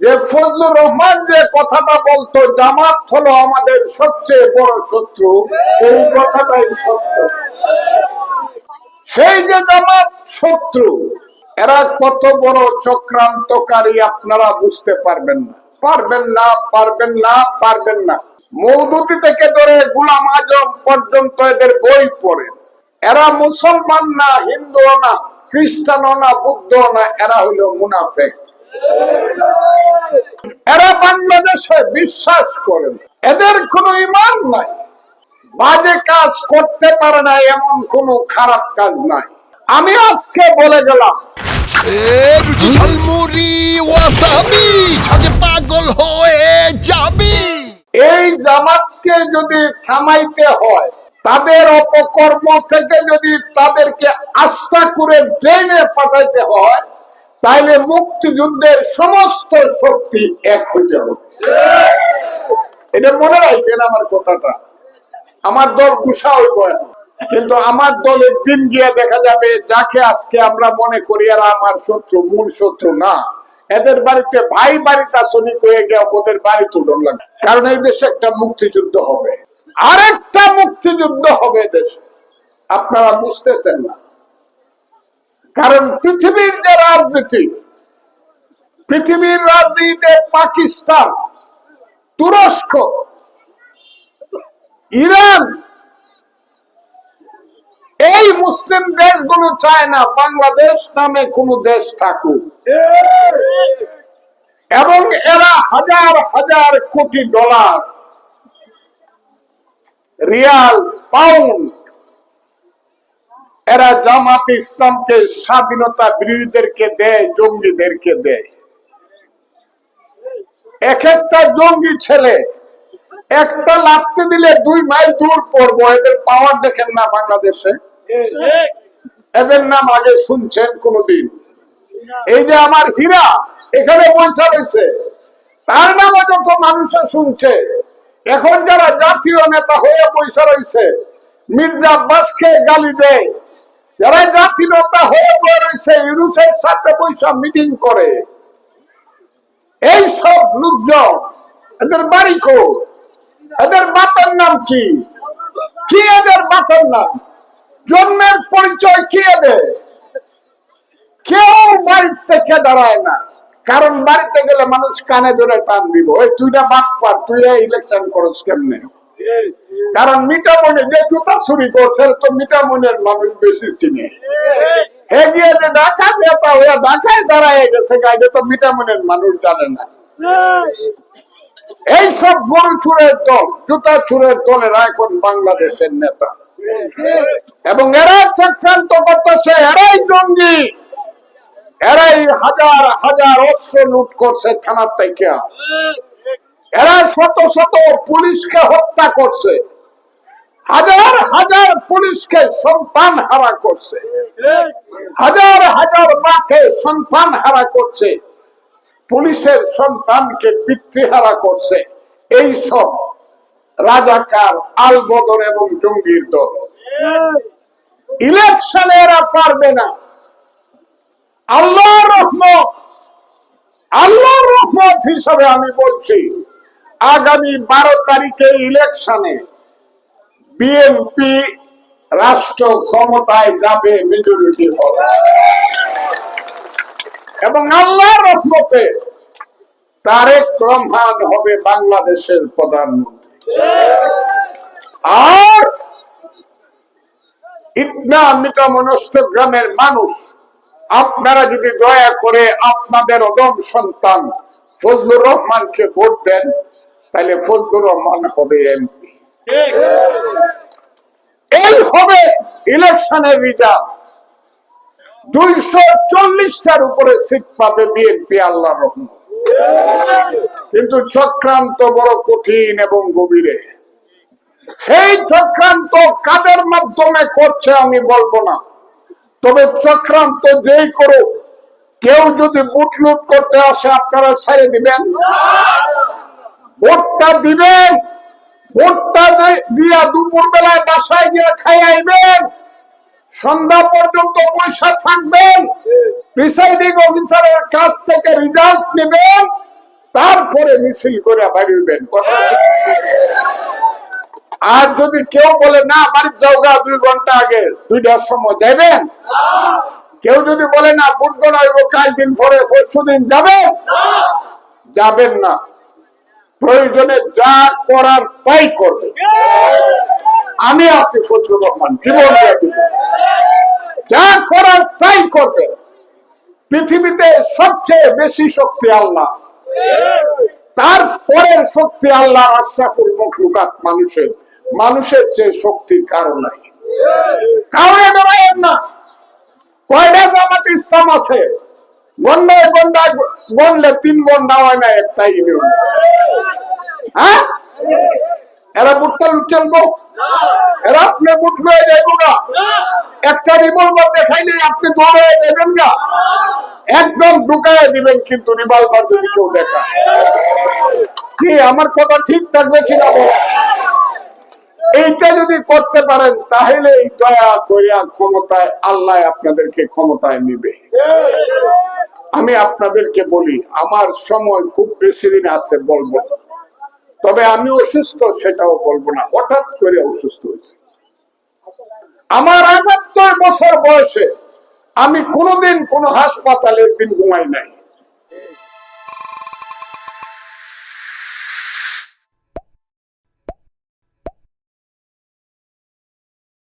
যে ফজলুর রহমান যে কথাটা বলতো জামাত হলো আমাদের সবচেয়ে বড় শত্রু, এই কথাটাই সত্য। সেই যে জামাত শত্রু, এরা কত বড় চক্রান্তকারী আপনারা বুঝতে পারবেন না, পারবেন না, পারবেন না, পারবেন না। মওদুদি থেকে ধরে গোলাম আজম পর্যন্ত এদের বই পড়েন। এরা মুসলমান না, হিন্দু না, খ্রিস্টান না, বুদ্ধ না, এরা হলো মুনাফিক। এরা বাংলাদেশে বিশ্বাস করেন, এদের কোনো ঈমান নাই। বাজে কাজ করতে পারে না এমন কোন খারাপ কাজ নাই। আমি আজকে বলে গেলাম পাগল হয়ে যাবি। এই জামাতকে যদি থামাইতে হয়, তাদের অপকর্ম থেকে যদি তাদেরকে আস্থা করে ড্রেনে পাঠাইতে হয়, তাইলে মুক্তিযুদ্ধের সমস্ত শক্তি এক হইতে হবে। এটা মনে রাখবেন আমার কথাটা। আমার দল গুসা হইব, কিন্তু আমার দলের দিন গিয়ে দেখা যাবে যাকে আজকে আমরা মনে করি এরা আমার শত্রু, মূল শত্রু না। এদের বাড়িতে ভাই বাড়িতে শ্রমিক হয়ে গিয়ে ওদের বাড়ি তুলন লাগবে। কারণ এই দেশে একটা মুক্তিযুদ্ধ হবে, আরেকটা মুক্তিযুদ্ধ হবে দেশে। আপনারা বুঝতেছেন না, কারণ পৃথিবীর যে রাজনীতি, পৃথিবীর রাজনীতিতে পাকিস্তান, তুরস্ক, ইরান, এই মুসলিম দেশগুলো চায় না বাংলাদেশ নামে কোন দেশ থাকুক। এবং এরা হাজার হাজার কোটি ডলার, রিয়াল, পাউন্ড এরা জামাত ইসলামকে, স্বাধীনতা বিরোধীদেরকে দেয়, জঙ্গিদেরকে দেয়। এক একটা জঙ্গি ছেলে একটা লাথি দিলে 2 মাইল দূর পড়বো। এদের পাওয়ার দেখেন না বাংলাদেশে? এদের নাম আগে শুনছেন কোনদিন? এই যে আমার হীরা এখানে পয়সা রয়েছে, তার নামে যত মানুষে শুনছে। এখন যারা জাতীয় নেতা হয়ে পয়সা রয়েছে, মির্জা আব্বাসকে গালি দেয়, যারা জাতীয় নেতা হয়ে বয়ে রয়েছে, ইউনুসের সাথে পয়সা মিটিং করে, এই সব লোকজন এদের বাড়ি কো, এদের বাপের নাম কি? কি এদের বাপের নাম? জন্মের পরিচয় কি এদের? কেউ বাড়ির থেকে দাঁড়ায় না, কারণ বাড়িতে গেলে মানুষ কানে ধরে টান দিব, ওই তুই না বাপ পার, তুই ইলেকশন করস কেমনে? কারণ মিঠামণি যে জুতা চুরি করছে তো মিঠামণির মানুষ বেশি চিনে। এগিয়ে যে ঢাকা নেতা হয়ে ঢাকায় দাঁড়ায় গেছে, গাইডে তো মিঠামণির মানুষ জানে না। এই সব গরু চুরের দল, জুতা চুরের দলেরা এখন বাংলাদেশের নেতা, এবং এরা চক্রান্ত করতেছে, এরাই জঙ্গি, এরাই হাজার হাজার অস্ত্র লুট করছে থানার থেকে। এরা শত শত পুলিশকে হত্যা করছে, হাজার হাজার পুলিশকে সন্তান হারা করছে, হাজার হাজার মাকে সন্তান হারা করছে, পুলিশের সন্তানকে পিতৃহারা করছে। এই সব রাজাকার, আলবদর এবং জঙ্গির দল। ইলেকশনে এরা পারবে না। আল্লাহর রহমত, আল্লাহর রহমত হিসাবে আমি বলছি, আগামী 12 তারিখে ইলেকশনে বিএনপি রাষ্ট্র ক্ষমতায় যাবে, মেজরিটি হবে, এবং আল্লাহর রহমতে তারেক রহমান হবে বাংলাদেশের প্রধানমন্ত্রী। আর ইটনা মিটামনস্ত গ্রামের মানুষ, আপনারা যদি দয়া করে আপনাদের অদম সন্তান ফজলুর রহমানকে ভোট দেন, তাহলে ফজলুর রহমান হবে এমপি। এই হবে ইলেকশনের রেজাল্ট। 240টার উপরে সিট পাবে বিএনপি, আল্লাহর রহমত। কিন্তু চক্রান্ত বড় কঠিন এবং গভীরে। সেই চক্রান্ত কাদের মাধ্যমে করছে আমি বলবো না, তবে চক্রান্ত যেই করুক, কেউ যদি বুট লুট করতে আসে আপনারা ছেড়ে দিবেন? ভোটটা দিবেন, ভোটটা দিয়া দুপুর বেলায় বাসায় গিয়ে খাইয়াইবেন, সন্ধ্যা পর্যন্ত পয়সা থাকবেন, প্রিসাইডিং অফিসারের কাছ থেকে রেজাল্ট নেবেন, তারপরে মিছিল করে বাড়িবেন কথা। আর যদি কেউ বলে না বাড়ির যাওগা 2 ঘন্টা আগে 2টার সময় যাবেন, কেউ যদি বলে না ভোট গণাইব কাল দিন পরে পরশু দিন যাবেন, যাবেন না। প্রয়োজনে যা করার তাই করবে। আমি আছি ফজলুর রহমান, জীবন দিয়ে দিব। যা করার তাই করবে। পৃথিবীতে সবচেয়ে বেশি শক্তি আল্লাহ, তারপরের শক্তি আল্লাহ আশরাফুল মখলুকাত মানুষের। মানুষের চেয়ে শক্তি কারো নাই। কাউরে ডরায়েন না। কয়টা জামাত ইসলাম আছে? গন্ডায় গন্ডায় গনলে 3 গন্ডা হয় না একটা ইউনিয়ন। হ্যাঁ, এরা বুটটা লুটেলবো, এরা আপনি বুট লয়ে যাইব গা। একটা রিভলভার দেখাইলে আপনি দৌড়ে দেবেন গা, একদম ঢুকায় দিবেন। কিন্তু রিভলভার যদি কেউ দেখায়, কি আমার কথা ঠিক থাকবে কিনা বলেন? এইটা যদি করতে পারেন তাহলে এই দয়া করিয়া ক্ষমতায় আল্লাহ আপনাদেরকে ক্ষমতায় নিবে। আমি আপনাদেরকে বলি, আমার সময় খুব বেশি দিন আছে বলবো না। তবে আমি অসুস্থ সেটাও বলবো না। হঠাৎ করে অসুস্থ হয়েছে। আমার ৭৮ বছর বয়সে আমি কোনোদিন কোন হাসপাতালে একদিন ঘুমাই নাই।